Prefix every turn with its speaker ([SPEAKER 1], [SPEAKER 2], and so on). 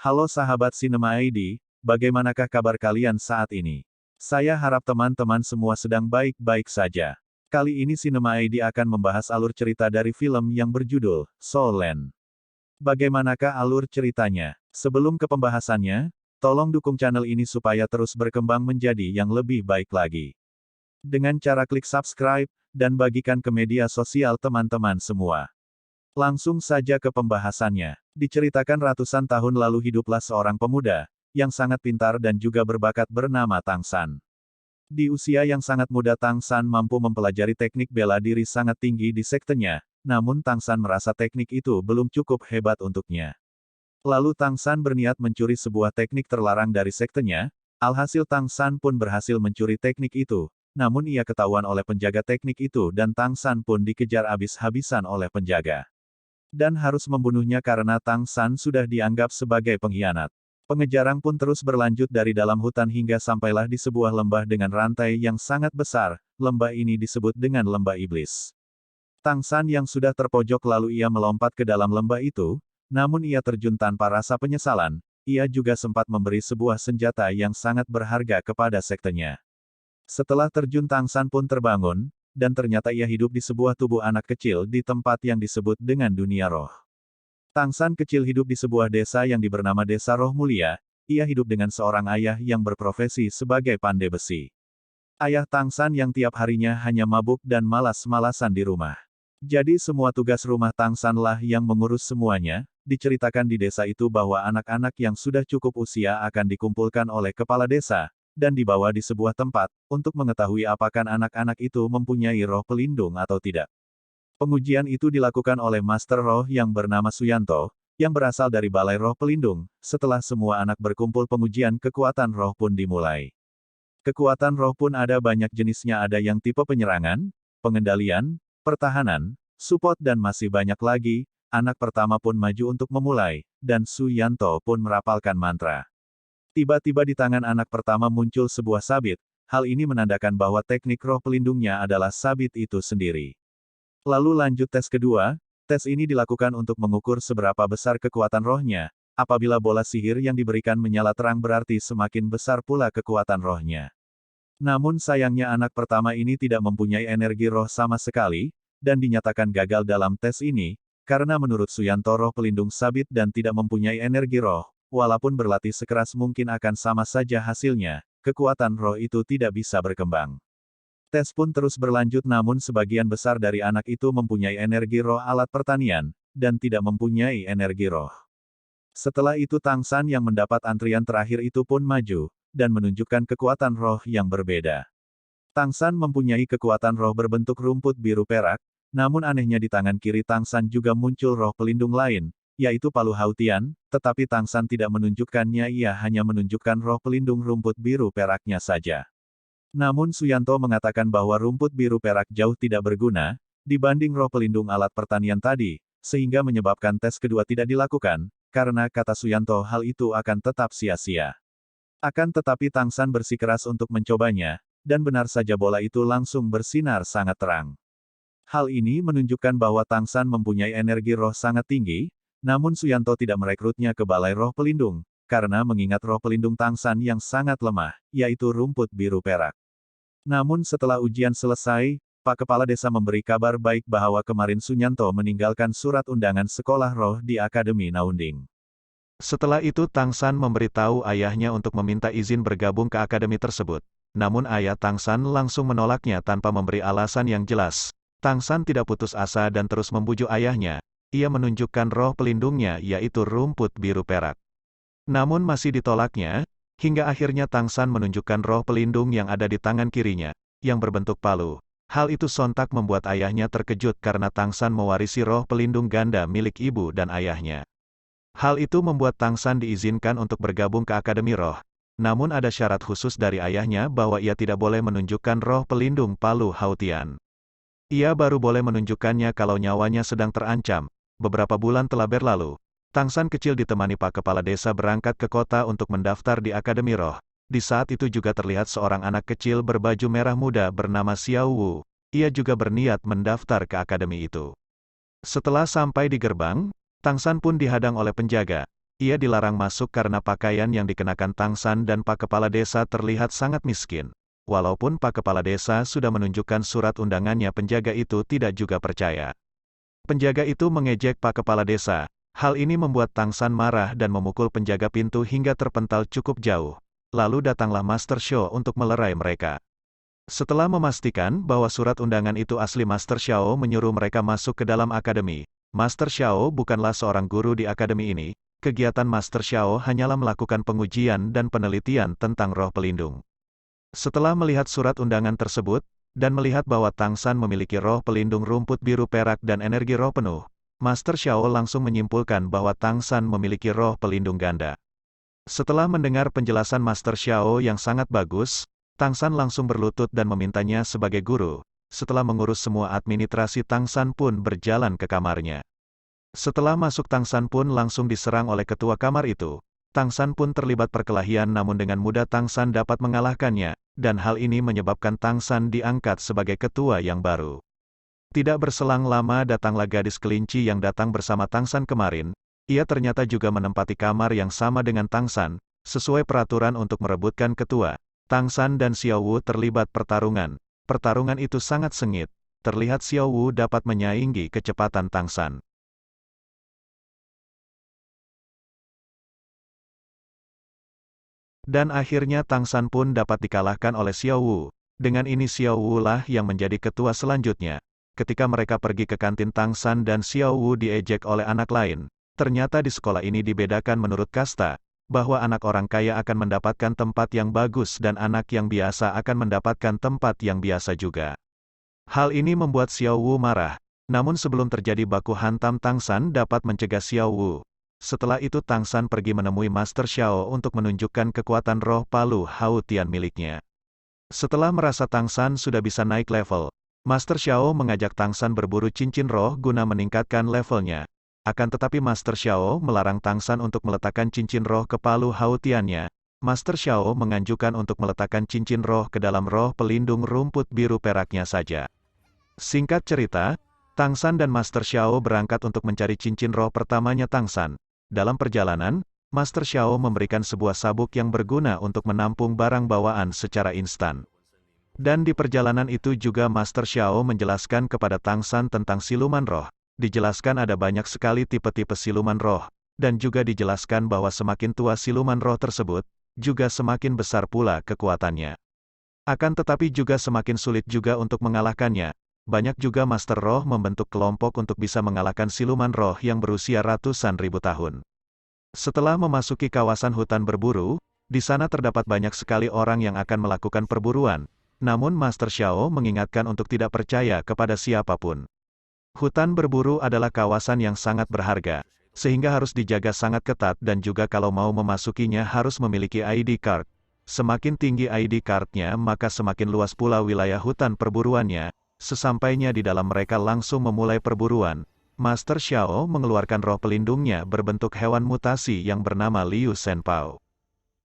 [SPEAKER 1] Halo sahabat Cinema ID, bagaimanakah kabar kalian saat ini? Saya harap teman-teman semua sedang baik-baik saja. Kali ini Cinema ID akan membahas alur cerita dari film yang berjudul Soul Land. Bagaimanakah alur ceritanya? Sebelum ke pembahasannya, tolong dukung channel ini supaya terus berkembang menjadi yang lebih baik lagi. Dengan cara klik subscribe, dan bagikan ke media sosial teman-teman semua. Langsung saja ke pembahasannya. Diceritakan ratusan tahun lalu hiduplah seorang pemuda, yang sangat pintar dan juga berbakat bernama Tang San. Di usia yang sangat muda Tang San mampu mempelajari teknik bela diri sangat tinggi di sektenya, namun Tang San merasa teknik itu belum cukup hebat untuknya. Lalu Tang San berniat mencuri sebuah teknik terlarang dari sektenya, alhasil Tang San pun berhasil mencuri teknik itu, namun ia ketahuan oleh penjaga teknik itu dan Tang San pun dikejar habis-habisan oleh penjaga. Dan harus membunuhnya karena Tang San sudah dianggap sebagai pengkhianat. Pengejaran pun terus berlanjut dari dalam hutan hingga sampailah di sebuah lembah dengan rantai yang sangat besar, lembah ini disebut dengan lembah iblis. Tang San yang sudah terpojok lalu ia melompat ke dalam lembah itu, namun ia terjun tanpa rasa penyesalan, ia juga sempat memberi sebuah senjata yang sangat berharga kepada sektenya. Setelah terjun Tang San pun terbangun, dan ternyata ia hidup di sebuah tubuh anak kecil di tempat yang disebut dengan dunia roh. Tang San kecil hidup di sebuah desa yang bernama Desa Roh Mulia, ia hidup dengan seorang ayah yang berprofesi sebagai pandai besi. Ayah Tang San yang tiap harinya hanya mabuk dan malas-malasan di rumah. Jadi semua tugas rumah Tang San lah yang mengurus semuanya, diceritakan di desa itu bahwa anak-anak yang sudah cukup usia akan dikumpulkan oleh kepala desa, dan dibawa di sebuah tempat, untuk mengetahui apakah anak-anak itu mempunyai roh pelindung atau tidak. Pengujian itu dilakukan oleh Master Roh yang bernama Suyanto, yang berasal dari Balai Roh Pelindung. Setelah semua anak berkumpul pengujian kekuatan roh pun dimulai. Kekuatan roh pun ada banyak jenisnya, ada yang tipe penyerangan, pengendalian, pertahanan, support dan masih banyak lagi. Anak pertama pun maju untuk memulai, dan Suyanto pun merapalkan mantra. Tiba-tiba di tangan anak pertama muncul sebuah sabit, hal ini menandakan bahwa teknik roh pelindungnya adalah sabit itu sendiri. Lalu lanjut tes kedua, tes ini dilakukan untuk mengukur seberapa besar kekuatan rohnya, apabila bola sihir yang diberikan menyala terang berarti semakin besar pula kekuatan rohnya. Namun sayangnya anak pertama ini tidak mempunyai energi roh sama sekali, dan dinyatakan gagal dalam tes ini, karena menurut Suyanto roh pelindung sabit dan tidak mempunyai energi roh. Walaupun berlatih sekeras mungkin akan sama saja hasilnya, kekuatan roh itu tidak bisa berkembang. Tes pun terus berlanjut namun sebagian besar dari anak itu mempunyai energi roh alat pertanian, dan tidak mempunyai energi roh. Setelah itu Tang San yang mendapat antrian terakhir itu pun maju, dan menunjukkan kekuatan roh yang berbeda. Tang San mempunyai kekuatan roh berbentuk rumput biru perak, namun anehnya di tangan kiri Tang San juga muncul roh pelindung lain, yaitu Palu Hautian, tetapi Tang San tidak menunjukkannya, ia hanya menunjukkan roh pelindung rumput biru peraknya saja. Namun Suyanto mengatakan bahwa rumput biru perak jauh tidak berguna, dibanding roh pelindung alat pertanian tadi, sehingga menyebabkan tes kedua tidak dilakukan, karena kata Suyanto hal itu akan tetap sia-sia. Akan tetapi Tang San bersikeras untuk mencobanya, dan benar saja bola itu langsung bersinar sangat terang. Hal ini menunjukkan bahwa Tang San mempunyai energi roh sangat tinggi, namun Suyanto tidak merekrutnya ke Balai Roh Pelindung, karena mengingat roh pelindung Tang San yang sangat lemah, yaitu rumput biru perak. Namun setelah ujian selesai, Pak Kepala Desa memberi kabar baik bahwa kemarin Suyanto meninggalkan surat undangan sekolah roh di Akademi Naunding.
[SPEAKER 2] Setelah itu Tang San memberitahu ayahnya untuk meminta izin bergabung ke akademi tersebut. Namun ayah Tang San langsung menolaknya tanpa memberi alasan yang jelas. Tang San tidak putus asa dan terus membujuk ayahnya. Ia menunjukkan roh pelindungnya yaitu rumput biru perak. Namun masih ditolaknya, hingga akhirnya Tang San menunjukkan roh pelindung yang ada di tangan kirinya, yang berbentuk palu. Hal itu sontak membuat ayahnya terkejut karena Tang San mewarisi roh pelindung ganda milik ibu dan ayahnya. Hal itu membuat Tang San diizinkan untuk bergabung ke Akademi Roh. Namun ada syarat khusus dari ayahnya bahwa ia tidak boleh menunjukkan roh pelindung Palu Hautian. Ia baru boleh menunjukkannya kalau nyawanya sedang terancam. Beberapa bulan telah berlalu. Tang San kecil ditemani Pak Kepala Desa berangkat ke kota untuk mendaftar di Akademi Roh. Di saat itu juga terlihat seorang anak kecil berbaju merah muda bernama Xiao Wu. Ia juga berniat mendaftar ke akademi itu. Setelah sampai di gerbang, Tang San pun dihadang oleh penjaga. ia dilarang masuk karena pakaian yang dikenakan Tang San dan Pak Kepala Desa terlihat sangat miskin. Walaupun Pak Kepala Desa sudah menunjukkan surat undangannya, penjaga itu tidak juga percaya. Penjaga itu mengejek Pak Kepala Desa. Hal ini membuat Tang San marah dan memukul penjaga pintu hingga terpental cukup jauh. Lalu datanglah Master Xiao untuk melerai mereka. Setelah memastikan bahwa surat undangan itu asli, Master Xiao menyuruh mereka masuk ke dalam akademi. Master Xiao bukanlah seorang guru di akademi ini. Kegiatan Master Xiao hanyalah melakukan pengujian dan penelitian tentang roh pelindung. Setelah melihat surat undangan tersebut, dan melihat bahwa Tang San memiliki roh pelindung rumput biru perak dan energi roh penuh, Master Xiao langsung menyimpulkan bahwa Tang San memiliki roh pelindung ganda. Setelah mendengar penjelasan Master Xiao yang sangat bagus, Tang San langsung berlutut dan memintanya sebagai guru. Setelah mengurus semua administrasi, Tang San pun berjalan ke kamarnya. Setelah masuk, Tang San pun langsung diserang oleh ketua kamar itu. Tang San pun terlibat perkelahian, namun dengan mudah Tang San dapat mengalahkannya, dan hal ini menyebabkan Tang San diangkat sebagai ketua yang baru. Tidak berselang lama datanglah gadis kelinci yang datang bersama Tang San kemarin. Ia ternyata juga menempati kamar yang sama dengan Tang San, sesuai peraturan untuk merebutkan ketua. Tang San dan Xiao Wu terlibat pertarungan. Pertarungan itu sangat sengit. Terlihat Xiao Wu dapat menyaingi kecepatan Tang San. Dan akhirnya Tang San pun dapat dikalahkan oleh Xiao Wu. Dengan ini Xiao Wu lah yang menjadi ketua selanjutnya. Ketika mereka pergi ke kantin, Tang San dan Xiao Wu diejek oleh anak lain. Ternyata di sekolah ini dibedakan menurut kasta, bahwa anak orang kaya akan mendapatkan tempat yang bagus dan anak yang biasa akan mendapatkan tempat yang biasa juga. Hal ini membuat Xiao Wu marah. Namun sebelum terjadi baku hantam, Tang San dapat mencegah Xiao Wu. Setelah itu Tang San pergi menemui Master Xiao untuk menunjukkan kekuatan roh palu Hao Tian miliknya. Setelah merasa Tang San sudah bisa naik level, Master Xiao mengajak Tang San berburu cincin roh guna meningkatkan levelnya. Akan tetapi Master Xiao melarang Tang San untuk meletakkan cincin roh ke palu Hao Tiannya. Master Xiao menganjurkan untuk meletakkan cincin roh ke dalam roh pelindung rumput biru peraknya saja. Singkat cerita, Tang San dan Master Xiao berangkat untuk mencari cincin roh pertamanya Tang San. Dalam perjalanan, Master Xiao memberikan sebuah sabuk yang berguna untuk menampung barang bawaan secara instan. Dan di perjalanan itu juga Master Xiao menjelaskan kepada Tang San tentang siluman roh. Dijelaskan ada banyak sekali tipe-tipe siluman roh, dan juga dijelaskan bahwa semakin tua siluman roh tersebut, juga semakin besar pula kekuatannya. Akan tetapi juga semakin sulit juga untuk mengalahkannya. Banyak juga Master Roh membentuk kelompok untuk bisa mengalahkan siluman roh yang berusia ratusan ribu tahun. Setelah memasuki kawasan hutan berburu, di sana terdapat banyak sekali orang yang akan melakukan perburuan. Namun Master Xiao mengingatkan untuk tidak percaya kepada siapapun. Hutan berburu adalah kawasan yang sangat berharga, sehingga harus dijaga sangat ketat dan juga kalau mau memasukinya harus memiliki ID card. Semakin tinggi ID card-nya maka semakin luas pula wilayah hutan perburuannya. Sesampainya di dalam mereka langsung memulai perburuan. Master Xiao mengeluarkan roh pelindungnya berbentuk hewan mutasi yang bernama Liu Shenpao.